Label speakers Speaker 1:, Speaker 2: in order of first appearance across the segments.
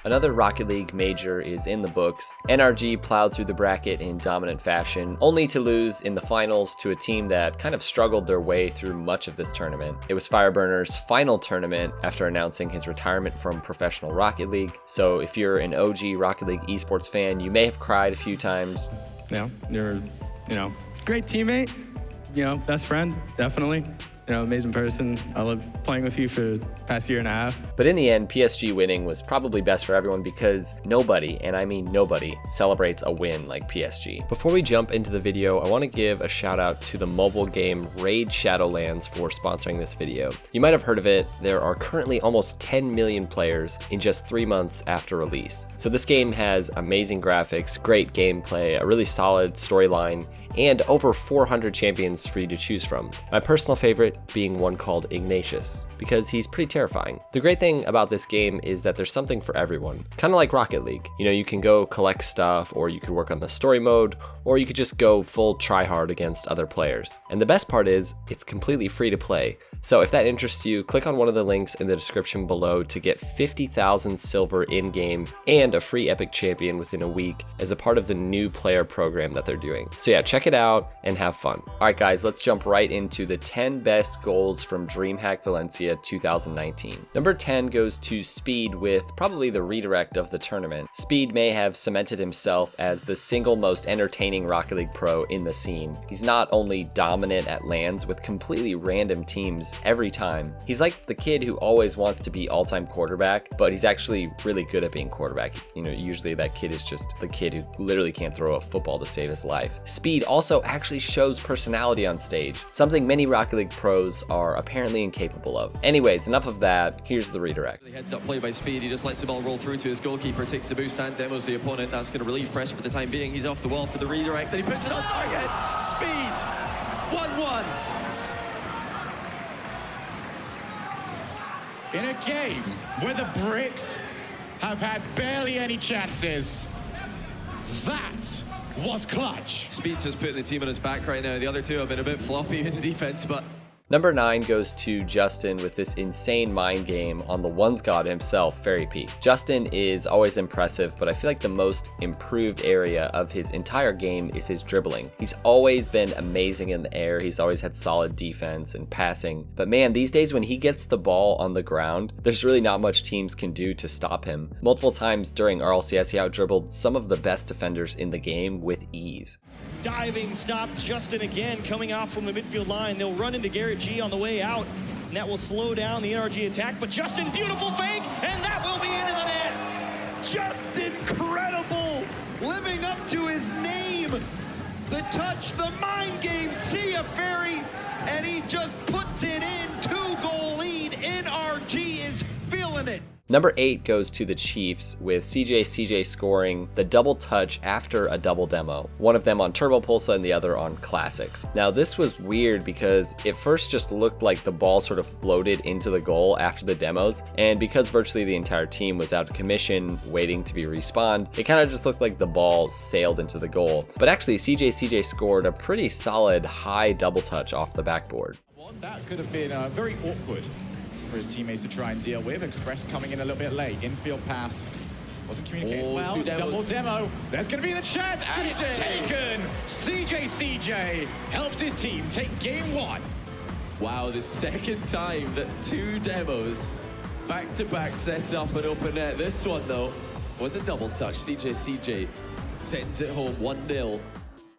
Speaker 1: Another Rocket League major is in the books. NRG plowed through the bracket in dominant fashion, only to lose in the finals to a team that kind of struggled their way through much of this tournament. It was Fireburner's final tournament after announcing his retirement from professional Rocket League. So if you're an OG Rocket League esports fan, you may have cried a few times.
Speaker 2: You're, great teammate, best friend, definitely. Amazing person. I love playing with you for the past year and a half.
Speaker 1: But in the end, PSG winning was probably best for everyone because nobody, and I mean nobody, celebrates a win like PSG. Before we jump into the video, I want to give a shout out to the mobile game Raid Shadowlands for sponsoring this video. You might have heard of it. There are currently almost 10 million players in just 3 months after release. So this game has amazing graphics, great gameplay, a really solid storyline, and over 400 champions for you to choose from. My personal favorite being one called Ignatius, because he's pretty terrifying. The great thing about this game is that there's something for everyone, kind of like Rocket League. You can go collect stuff, or you could work on the story mode, or you could just go full try hard against other players. And the best part is, it's completely free to play. So if that interests you, click on one of the links in the description below to get 50,000 silver in-game and a free epic champion within a week as a part of the new player program that they're doing. So yeah, check it out and have fun. All right guys, let's jump right into the 10 best goals from Dreamhack Valencia 2019. Number 10 goes to Speed with probably the redirect of the tournament. Speed may have cemented himself as the single most entertaining Rocket League pro in the scene. He's not only dominant at LANs with completely random teams every time. He's like the kid who always wants to be all-time quarterback, but he's actually really good at being quarterback. Usually that kid is just the kid who literally can't throw a football to save his life. Speed also actually shows personality on stage, something many Rocket League pros are apparently incapable of. Anyways, enough of that. Here's the redirect.
Speaker 3: Heads up play by Speed. He just lets the ball roll through to his goalkeeper, takes the boost and demos the opponent. That's going to relieve pressure for the time being. He's off the wall for the redirect and he puts it on target. Speed 1-1.
Speaker 4: In a game where the Bricks have had barely any chances, that was clutch.
Speaker 3: Speed's just putting the team on his back right now. The other two have been a bit floppy in defense, but
Speaker 1: Number 9 goes to Justin with this insane mind game on the ones god himself, Fairy P. Justin is always impressive, but I feel like the most improved area of his entire game is his dribbling. He's always been amazing in the air, he's always had solid defense and passing, but man, these days when he gets the ball on the ground, there's really not much teams can do to stop him. Multiple times during RLCS, he out-dribbled some of the best defenders in the game with ease.
Speaker 5: Diving stop, Justin again coming off from the midfield line. They'll run into Garrett G on the way out, and that will slow down the NRG attack. But Justin, beautiful fake, and that will be into the net.
Speaker 6: Just incredible, living up to his name. The touch, the mind game, see a Fairy, and he just puts it in. 2-goal lead. NRG is feeling it.
Speaker 1: Number 8 goes to the Chiefs with CJ scoring the double touch after a double demo, one of them on Turbo Pulsa and the other on Classics. Now this was weird because it first just looked like the ball sort of floated into the goal after the demos, and because virtually the entire team was out of commission waiting to be respawned, it kind of just looked like the ball sailed into the goal. But actually CJ scored a pretty solid high double touch off the backboard.
Speaker 4: Well, that could have been very awkward for his teammates to try and deal with. Express coming in a little bit late. Infield pass wasn't communicated well. Double demo. There's going to be the chance, and it's taken. CJ helps his team take game 1.
Speaker 3: Wow, the second time that 2 demos back-to-back set up an open net. This one, though, was a double touch. CJ sends it home 1-0.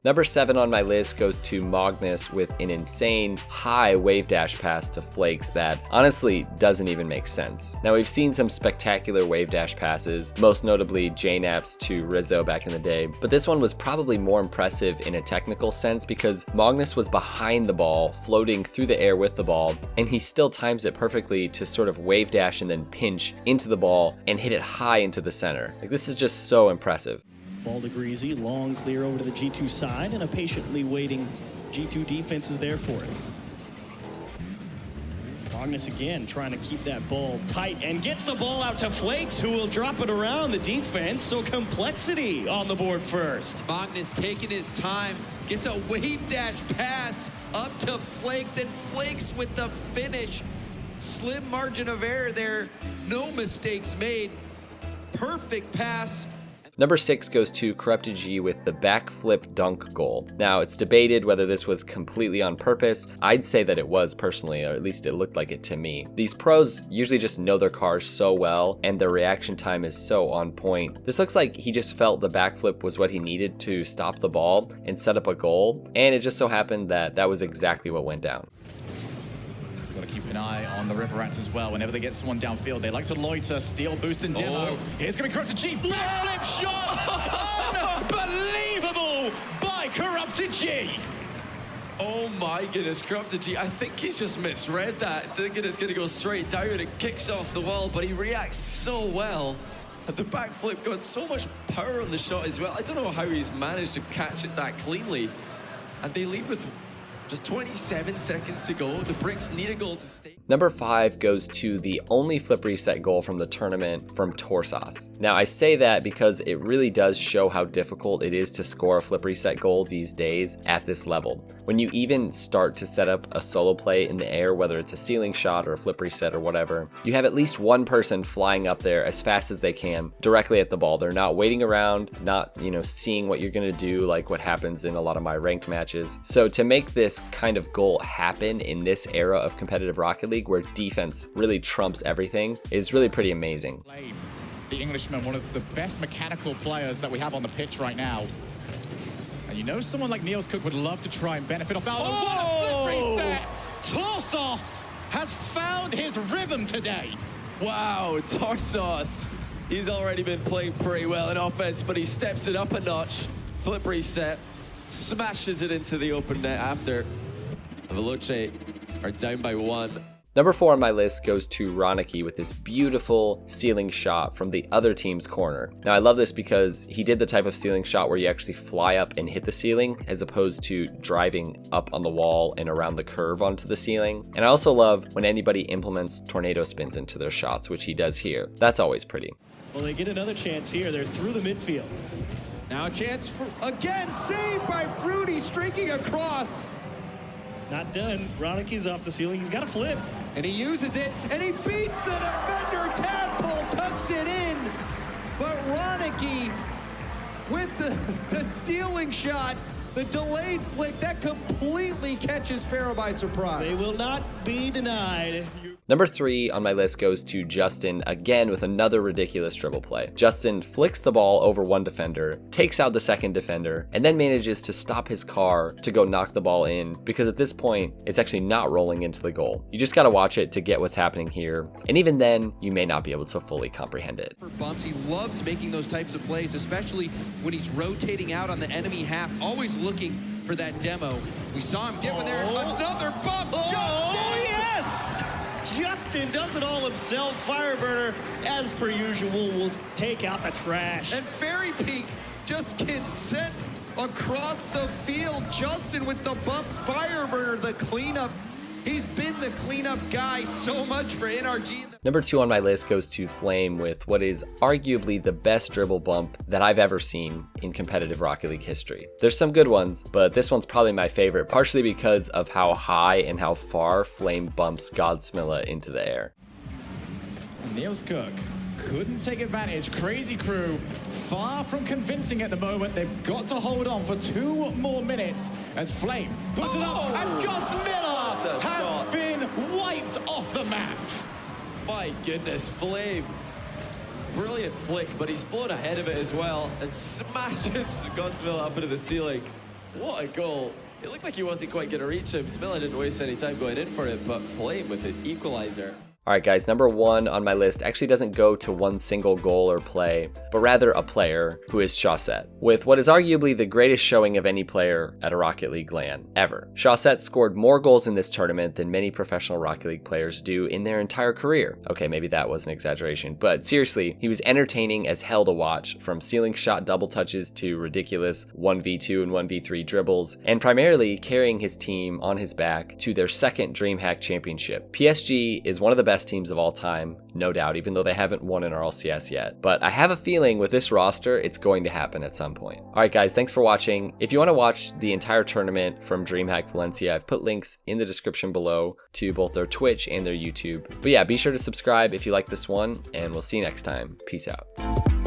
Speaker 1: Number 7 on my list goes to Magnus with an insane high wave dash pass to Flakes that honestly doesn't even make sense. Now we've seen some spectacular wave dash passes, most notably JNAPs to Rizzo back in the day, but this one was probably more impressive in a technical sense because Magnus was behind the ball, floating through the air with the ball, and he still times it perfectly to sort of wave dash and then pinch into the ball and hit it high into the center. Like, this is just so impressive.
Speaker 5: Ball to Greasy, long clear over to the G2 side, and a patiently waiting G2 defense is there for it. Magnus again trying to keep that ball tight and gets the ball out to Flakes, who will drop it around the defense, so complexity on the board first.
Speaker 6: Magnus taking his time, gets a wave dash pass up to Flakes, and Flakes with the finish. Slim margin of error there, no mistakes made. perfect pass.
Speaker 1: Number 6 goes to Corrupted G with the backflip dunk goal. Now, it's debated whether this was completely on purpose. I'd say that it was personally, or at least it looked like it to me. These pros usually just know their cars so well, and their reaction time is so on point. This looks like he just felt the backflip was what he needed to stop the ball and set up a goal, and it just so happened that that was exactly what went down.
Speaker 4: Got to keep an eye on the River Rats as well. Whenever they get someone downfield, they like to loiter, steal, boost, and demo. Here's going to be Corrupted G. Flip shot! Unbelievable by Corrupted G.
Speaker 3: Oh my goodness, Corrupted G. I think he's just misread that, thinking it's going to go straight down and it kicks off the wall, but he reacts so well. And the backflip got so much power on the shot as well. I don't know how he's managed to catch it that cleanly. And they lead with just 27 seconds to go. The Bricks need a goal to stay.
Speaker 1: Number 5 goes to the only flip reset goal from the tournament from Torsos. Now, I say that because it really does show how difficult it is to score a flip reset goal these days at this level. When you even start to set up a solo play in the air, whether it's a ceiling shot or a flip reset or whatever, you have at least one person flying up there as fast as they can directly at the ball. They're not waiting around, not, seeing what you're gonna do like what happens in a lot of my ranked matches. So to make this kind of goal happen in this era of competitive Rocket League where defense really trumps everything is really pretty amazing.
Speaker 4: The Englishman, one of the best mechanical players that we have on the pitch right now. And someone like Niels Cook would love to try and benefit off that. Oh, what a flip reset! Torsos has found his rhythm today.
Speaker 3: Wow, Torsos. He's already been playing pretty well in offense, but he steps it up a notch. Flip reset, smashes it into the open net after. Veloce are down by 1.
Speaker 1: Number 4 on my list goes to Ronicky with this beautiful ceiling shot from the other team's corner. Now, I love this because he did the type of ceiling shot where you actually fly up and hit the ceiling as opposed to driving up on the wall and around the curve onto the ceiling. And I also love when anybody implements tornado spins into their shots, which he does here. That's always pretty.
Speaker 5: Well, they get another chance here. They're through the midfield.
Speaker 6: Now a chance for, again, saved by Fruity, streaking across.
Speaker 5: Not done. Ronicky's off the ceiling. He's got a flip.
Speaker 6: And he uses it, and he beats the defender. Tadpole tucks it in. But Ronicky, with the ceiling shot, the delayed flick, that completely catches Pharaoh by surprise.
Speaker 5: They will not be denied.
Speaker 1: Number 3 on my list goes to Justin, again with another ridiculous dribble play. Justin flicks the ball over one defender, takes out the second defender, and then manages to stop his car to go knock the ball in, because at this point, it's actually not rolling into the goal. You just gotta watch it to get what's happening here, and even then, you may not be able to fully comprehend it.
Speaker 6: For bumps, he loves making those types of plays, especially when he's rotating out on the enemy half, always looking for that demo. We saw him get one there, another bump.
Speaker 5: Oh, yes! Justin does it all himself. Fireburner, as per usual, will take out the trash.
Speaker 6: And Fairy Peak just gets sent across the field. Justin with the bump. Fireburner, the cleanup. He's been the cleanup guy so much for NRG.
Speaker 1: Number 2 on my list goes to Flame with what is arguably the best dribble bump that I've ever seen in competitive Rocket League history. There's some good ones, but this one's probably my favorite, partially because of how high and how far Flame bumps Godsmilla into the air.
Speaker 4: Niels Cook couldn't take advantage. Crazy Crew, far from convincing at the moment. They've got to hold on for 2 more minutes as Flame puts it up, and Godsmilla has been wiped off the map.
Speaker 3: My goodness, Flame. Brilliant flick, but he's blown ahead of it as well and smashes Godsmilla up into the ceiling. What a goal. It looked like he wasn't quite going to reach him. Smilla didn't waste any time going in for it, but Flame with an equalizer.
Speaker 1: Alright guys, number 1 on my list actually doesn't go to one single goal or play, but rather a player who is Chaussette, with what is arguably the greatest showing of any player at a Rocket League LAN ever. Chaussette scored more goals in this tournament than many professional Rocket League players do in their entire career. Okay, maybe that was an exaggeration, but seriously, he was entertaining as hell to watch, from ceiling shot double touches to ridiculous 1v2 and 1v3 dribbles, and primarily carrying his team on his back to their second Dreamhack championship. PSG is one of the best best teams of all time, no doubt, even though they haven't won an RLCS yet. But I have a feeling with this roster, it's going to happen at some point. All right, guys, thanks for watching. If you want to watch the entire tournament from Dreamhack Valencia, I've put links in the description below to both their Twitch and their YouTube. But yeah, be sure to subscribe if you like this one, and we'll see you next time. Peace out.